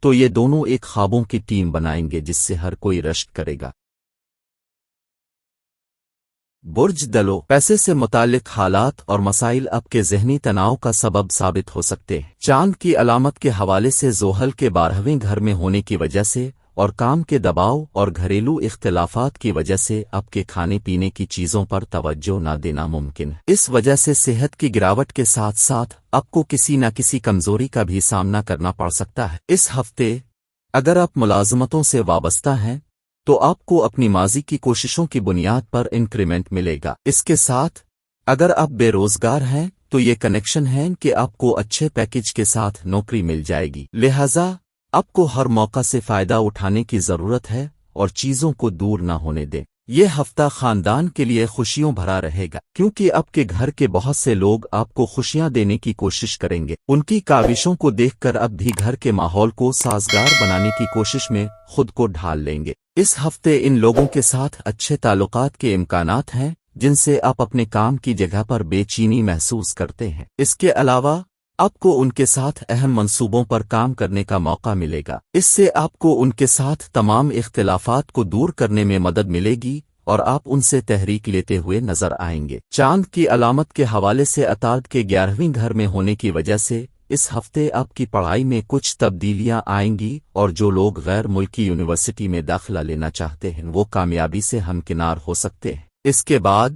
تو یہ دونوں ایک خوابوں کی ٹیم بنائیں گے جس سے ہر کوئی رشک کرے گا۔ برج دلو پیسے سے متعلق حالات اور مسائل آپ کے ذہنی تناؤ کا سبب ثابت ہو سکتے ہیں۔ چاند کی علامت کے حوالے سے زحل کے 12ویں گھر میں ہونے کی وجہ سے اور کام کے دباؤ اور گھریلو اختلافات کی وجہ سے آپ کے کھانے پینے کی چیزوں پر توجہ نہ دینا ممکن ہے۔ اس وجہ سے صحت کی گراوٹ کے ساتھ ساتھ آپ کو کسی نہ کسی کمزوری کا بھی سامنا کرنا پڑ سکتا ہے۔ اس ہفتے اگر آپ ملازمتوں سے وابستہ ہیں تو آپ کو اپنی ماضی کی کوششوں کی بنیاد پر انکریمنٹ ملے گا۔ اس کے ساتھ اگر آپ بے روزگار ہیں تو یہ کنیکشن ہے کہ آپ کو اچھے پیکج کے ساتھ نوکری مل جائے گی، لہذا آپ کو ہر موقع سے فائدہ اٹھانے کی ضرورت ہے اور چیزوں کو دور نہ ہونے دیں۔ یہ ہفتہ خاندان کے لیے خوشیوں بھرا رہے گا کیونکہ آپ کے گھر کے بہت سے لوگ آپ کو خوشیاں دینے کی کوشش کریں گے۔ ان کی کاوشوں کو دیکھ کر اب بھی گھر کے ماحول کو سازگار بنانے کی کوشش میں خود کو ڈھال لیں گے۔ اس ہفتے ان لوگوں کے ساتھ اچھے تعلقات کے امکانات ہیں جن سے آپ اپنے کام کی جگہ پر بے چینی محسوس کرتے ہیں۔ اس کے علاوہ آپ کو ان کے ساتھ اہم منصوبوں پر کام کرنے کا موقع ملے گا۔ اس سے آپ کو ان کے ساتھ تمام اختلافات کو دور کرنے میں مدد ملے گی اور آپ ان سے تحریک لیتے ہوئے نظر آئیں گے۔ چاند کی علامت کے حوالے سے عطارد کے 11ویں گھر میں ہونے کی وجہ سے اس ہفتے آپ کی پڑھائی میں کچھ تبدیلیاں آئیں گی اور جو لوگ غیر ملکی یونیورسٹی میں داخلہ لینا چاہتے ہیں وہ کامیابی سے ہمکنار ہو سکتے ہیں۔ اس کے بعد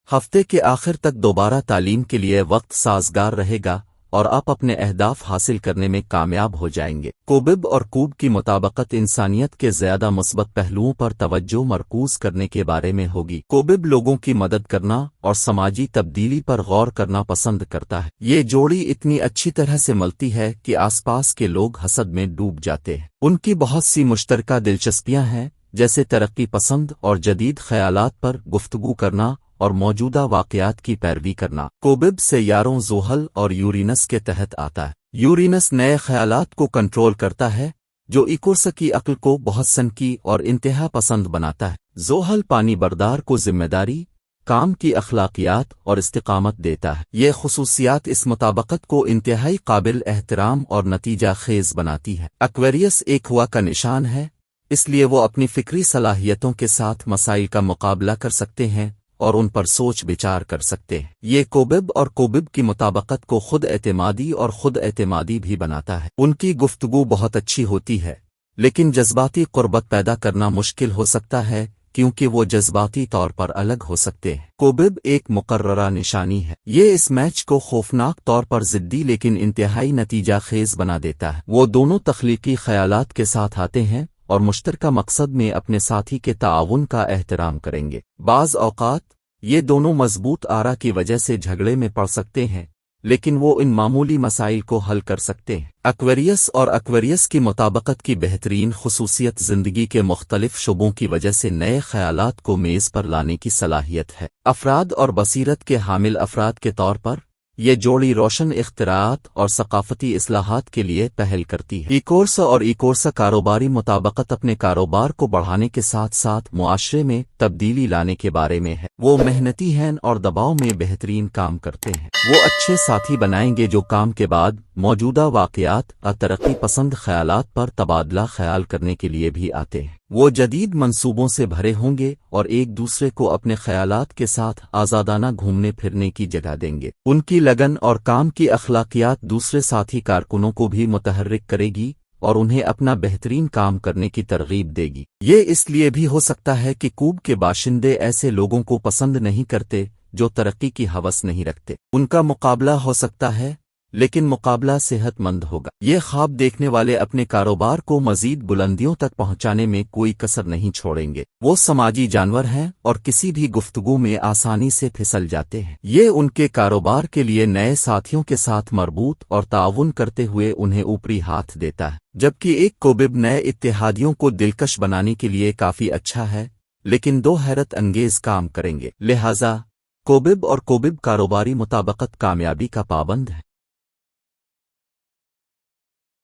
ہفتے کے آخر تک دوبارہ تعلیم کے لیے وقت سازگار رہے گا اور آپ اپنے اہداف حاصل کرنے میں کامیاب ہو جائیں گے۔ کوبب اور کوب کی مطابقت انسانیت کے زیادہ مثبت پہلوؤں پر توجہ مرکوز کرنے کے بارے میں ہوگی۔ کوبب لوگوں کی مدد کرنا اور سماجی تبدیلی پر غور کرنا پسند کرتا ہے۔ یہ جوڑی اتنی اچھی طرح سے ملتی ہے کہ آس پاس کے لوگ حسد میں ڈوب جاتے ہیں۔ ان کی بہت سی مشترکہ دلچسپیاں ہیں جیسے ترقی پسند اور جدید خیالات پر گفتگو کرنا اور موجودہ واقعات کی پیروی کرنا۔ کوبب سیاروں زحل اور یورینس کے تحت آتا ہے۔ یورینس نئے خیالات کو کنٹرول کرتا ہے جو ایکورس کی عقل کو بہت سنکی اور انتہا پسند بناتا ہے۔ زحل پانی بردار کو ذمہ داری، کام کی اخلاقیات اور استقامت دیتا ہے۔ یہ خصوصیات اس مطابقت کو انتہائی قابل احترام اور نتیجہ خیز بناتی ہے۔ ایکویریس ایک ہوا کا نشان ہے، اس لیے وہ اپنی فکری صلاحیتوں کے ساتھ مسائل کا مقابلہ کر سکتے ہیں اور ان پر سوچ بچار کر سکتے ہیں۔ یہ کوبب اور کوبب کی مطابقت کو خود اعتمادی اور خود اعتمادی بھی بناتا ہے۔ ان کی گفتگو بہت اچھی ہوتی ہے، لیکن جذباتی قربت پیدا کرنا مشکل ہو سکتا ہے کیونکہ وہ جذباتی طور پر الگ ہو سکتے ہیں۔ کوبب ایک مقررہ نشانی ہے۔ یہ اس میچ کو خوفناک طور پر ضدی لیکن انتہائی نتیجہ خیز بنا دیتا ہے۔ وہ دونوں تخلیقی خیالات کے ساتھ آتے ہیں اور مشترکہ مقصد میں اپنے ساتھی کے تعاون کا احترام کریں گے۔ بعض اوقات یہ دونوں مضبوط آرا کی وجہ سے جھگڑے میں پڑ سکتے ہیں، لیکن وہ ان معمولی مسائل کو حل کر سکتے ہیں۔ ایکویریس اور ایکویریس کی مطابقت کی بہترین خصوصیت زندگی کے مختلف شعبوں کی وجہ سے نئے خیالات کو میز پر لانے کی صلاحیت ہے۔ افراد اور بصیرت کے حامل افراد کے طور پر یہ جوڑی روشن اختراعات اور ثقافتی اصلاحات کے لیے پہل کرتی ہے۔ ای کورس اور ای کورس کاروباری مطابقت اپنے کاروبار کو بڑھانے کے ساتھ ساتھ معاشرے میں تبدیلی لانے کے بارے میں ہے۔ وہ محنتی ہیں اور دباؤ میں بہترین کام کرتے ہیں۔ وہ اچھے ساتھی بنائیں گے جو کام کے بعد موجودہ واقعات اور ترقی پسند خیالات پر تبادلہ خیال کرنے کے لیے بھی آتے ہیں۔ وہ جدید منصوبوں سے بھرے ہوں گے اور ایک دوسرے کو اپنے خیالات کے ساتھ آزادانہ گھومنے پھرنے کی جگہ دیں گے۔ ان کی لگن اور کام کی اخلاقیات دوسرے ساتھی کارکنوں کو بھی متحرک کرے گی اور انہیں اپنا بہترین کام کرنے کی ترغیب دے گی۔ یہ اس لیے بھی ہو سکتا ہے کہ کوب کے باشندے ایسے لوگوں کو پسند نہیں کرتے جو ترقی کی ہوس نہیں رکھتے۔ ان کا مقابلہ ہو سکتا ہے، لیکن مقابلہ صحت مند ہوگا۔ یہ خواب دیکھنے والے اپنے کاروبار کو مزید بلندیوں تک پہنچانے میں کوئی کسر نہیں چھوڑیں گے۔ وہ سماجی جانور ہیں اور کسی بھی گفتگو میں آسانی سے پھسل جاتے ہیں۔ یہ ان کے کاروبار کے لیے نئے ساتھیوں کے ساتھ مربوط اور تعاون کرتے ہوئے انہیں اوپری ہاتھ دیتا ہے، جبکہ ایک کوبب نئے اتحادیوں کو دلکش بنانے کے لیے کافی اچھا ہے، لیکن دو حیرت انگیز کام کریں گے۔ لہذا کوبب اور کوبب کاروباری مطابقت کامیابی کا پابند ہے۔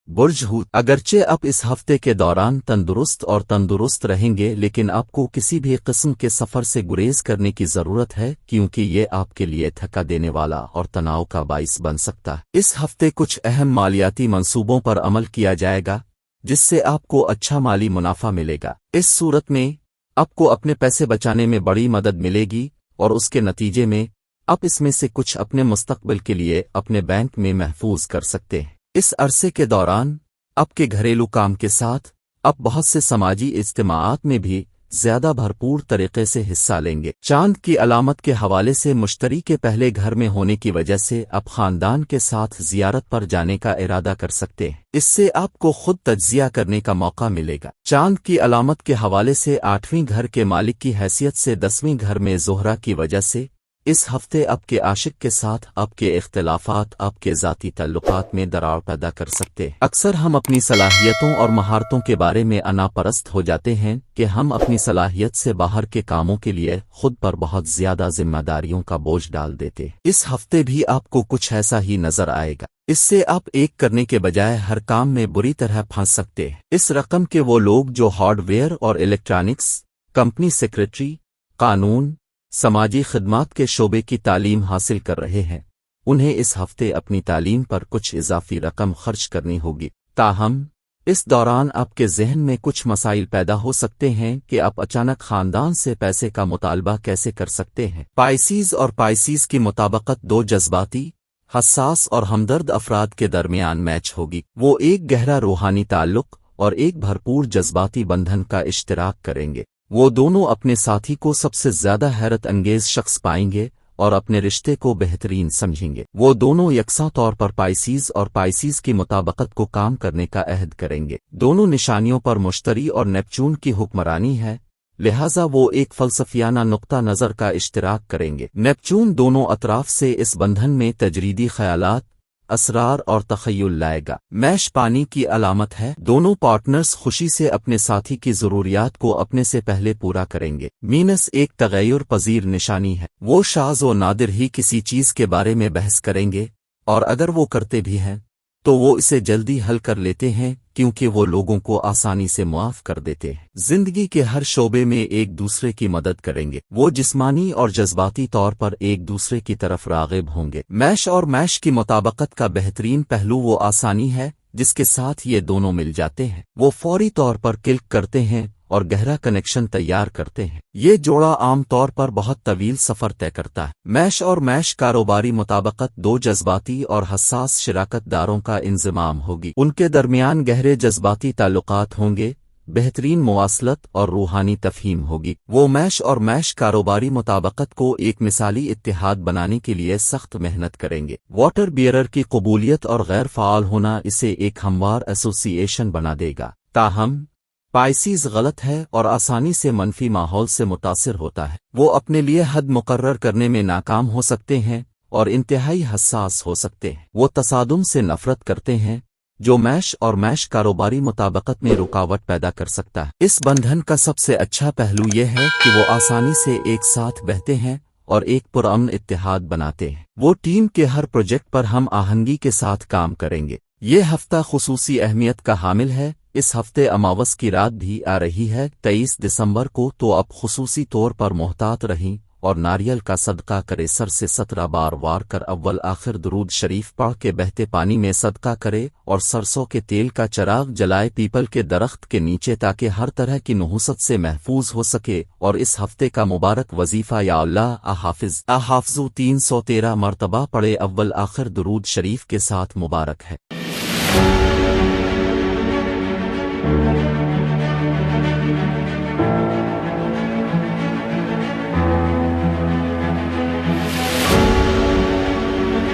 برج حوت اگرچہ آپ اس ہفتے کے دوران تندرست رہیں گے، لیکن آپ کو کسی بھی قسم کے سفر سے گریز کرنے کی ضرورت ہے کیونکہ یہ آپ کے لیے تھکا دینے والا اور تناؤ کا باعث بن سکتا ہے۔ اس ہفتے کچھ اہم مالیاتی منصوبوں پر عمل کیا جائے گا جس سے آپ کو اچھا مالی منافع ملے گا۔ اس صورت میں آپ کو اپنے پیسے بچانے میں بڑی مدد ملے گی اور اس کے نتیجے میں آپ اس میں سے کچھ اپنے مستقبل کے لیے اپنے بینک میں محفوظ کر سکتے ہیں۔ اس عرصے کے دوران آپ کے گھریلو کام کے ساتھ آپ بہت سے سماجی اجتماعات میں بھی زیادہ بھرپور طریقے سے حصہ لیں گے۔ چاند کی علامت کے حوالے سے مشتری کے پہلے گھر میں ہونے کی وجہ سے آپ خاندان کے ساتھ زیارت پر جانے کا ارادہ کر سکتے ہیں۔ اس سے آپ کو خود تجزیہ کرنے کا موقع ملے گا۔ چاند کی علامت کے حوالے سے 8ویں گھر کے مالک کی حیثیت سے 10ویں گھر میں زہرہ کی وجہ سے اس ہفتے آپ کے عاشق کے ساتھ آپ کے اختلافات آپ کے ذاتی تعلقات میں دراڑ پیدا کر سکتے ہیں۔ اکثر ہم اپنی صلاحیتوں اور مہارتوں کے بارے میں انا پرست ہو جاتے ہیں کہ ہم اپنی صلاحیت سے باہر کے کاموں کے لیے خود پر بہت زیادہ ذمہ داریوں کا بوجھ ڈال دیتے ہیں۔ اس ہفتے بھی آپ کو کچھ ایسا ہی نظر آئے گا۔ اس سے آپ ایک کرنے کے بجائے ہر کام میں بری طرح پھنس سکتے ہیں۔ اس رقم کے وہ لوگ جو ہارڈ ویئر اور الیکٹرانکس، کمپنی سیکریٹری، قانون، سماجی خدمات کے شعبے کی تعلیم حاصل کر رہے ہیں، انہیں اس ہفتے اپنی تعلیم پر کچھ اضافی رقم خرچ کرنی ہوگی۔ تاہم اس دوران آپ کے ذہن میں کچھ مسائل پیدا ہو سکتے ہیں کہ آپ اچانک خاندان سے پیسے کا مطالبہ کیسے کر سکتے ہیں۔ پائسیز اور پائسیز کی مطابقت دو جذباتی، حساس اور ہمدرد افراد کے درمیان میچ ہوگی۔ وہ ایک گہرا روحانی تعلق اور ایک بھرپور جذباتی بندھن کا اشتراک کریں گے۔ وہ دونوں اپنے ساتھی کو سب سے زیادہ حیرت انگیز شخص پائیں گے اور اپنے رشتے کو بہترین سمجھیں گے۔ وہ دونوں یکساں طور پر پائسیز اور پائسیز کی مطابقت کو کام کرنے کا عہد کریں گے۔ دونوں نشانیوں پر مشتری اور نیپچون کی حکمرانی ہے، لہٰذا وہ ایک فلسفیانہ نقطہ نظر کا اشتراک کریں گے۔ نیپچون دونوں اطراف سے اس بندھن میں تجریدی خیالات، اسرار اور تخیل لائے گا۔ میش پانی کی علامت ہے۔ دونوں پارٹنرز خوشی سے اپنے ساتھی کی ضروریات کو اپنے سے پہلے پورا کریں گے۔ مینس ایک تغیر پذیر نشانی ہے۔ وہ شاذ و نادر ہی کسی چیز کے بارے میں بحث کریں گے، اور اگر وہ کرتے بھی ہیں تو وہ اسے جلدی حل کر لیتے ہیں کیونکہ وہ لوگوں کو آسانی سے معاف کر دیتے ہیں۔ زندگی کے ہر شعبے میں ایک دوسرے کی مدد کریں گے۔ وہ جسمانی اور جذباتی طور پر ایک دوسرے کی طرف راغب ہوں گے۔ میش اور میش کی مطابقت کا بہترین پہلو وہ آسانی ہے جس کے ساتھ یہ دونوں مل جاتے ہیں۔ وہ فوری طور پر کلک کرتے ہیں اور گہرا کنیکشن تیار کرتے ہیں۔ یہ جوڑا عام طور پر بہت طویل سفر طے کرتا ہے۔ میش اور میش کاروباری مطابقت دو جذباتی اور حساس شراکت داروں کا انضمام ہوگی۔ ان کے درمیان گہرے جذباتی تعلقات ہوں گے، بہترین مواصلت اور روحانی تفہیم ہوگی۔ وہ میش اور میش کاروباری مطابقت کو ایک مثالی اتحاد بنانے کے لیے سخت محنت کریں گے۔ واٹر بیئرر کی قبولیت اور غیر فعال ہونا اسے ایک ہموار ایسوسی ایشن بنا دے گا۔ تاہم پائسیز غلط ہے اور آسانی سے منفی ماحول سے متاثر ہوتا ہے۔ وہ اپنے لیے حد مقرر کرنے میں ناکام ہو سکتے ہیں اور انتہائی حساس ہو سکتے ہیں۔ وہ تصادم سے نفرت کرتے ہیں جو میش اور میش کاروباری مطابقت میں رکاوٹ پیدا کر سکتا ہے۔ اس بندھن کا سب سے اچھا پہلو یہ ہے کہ وہ آسانی سے ایک ساتھ بہتے ہیں اور ایک پرامن اتحاد بناتے ہیں۔ وہ ٹیم کے ہر پروجیکٹ پر ہم آہنگی کے ساتھ کام کریں گے۔ یہ ہفتہ خصوصی اہمیت کا حامل ہے۔ اس ہفتے اماوس کی رات بھی آ رہی ہے 23 دسمبر کو، تو اب خصوصی طور پر محتاط رہیں اور ناریل کا صدقہ کرے۔ سر سے 17 بار وار کر اول آخر درود شریف پڑھ کے بہتے پانی میں صدقہ کرے اور سرسوں کے تیل کا چراغ جلائے پیپل کے درخت کے نیچے، تاکہ ہر طرح کی نحوست سے محفوظ ہو سکے۔ اور اس ہفتے کا مبارک وظیفہ یا اللہ حافظو 313 مرتبہ پڑھے۔ اول آخر درود شریف کے ساتھ مبارک ہے۔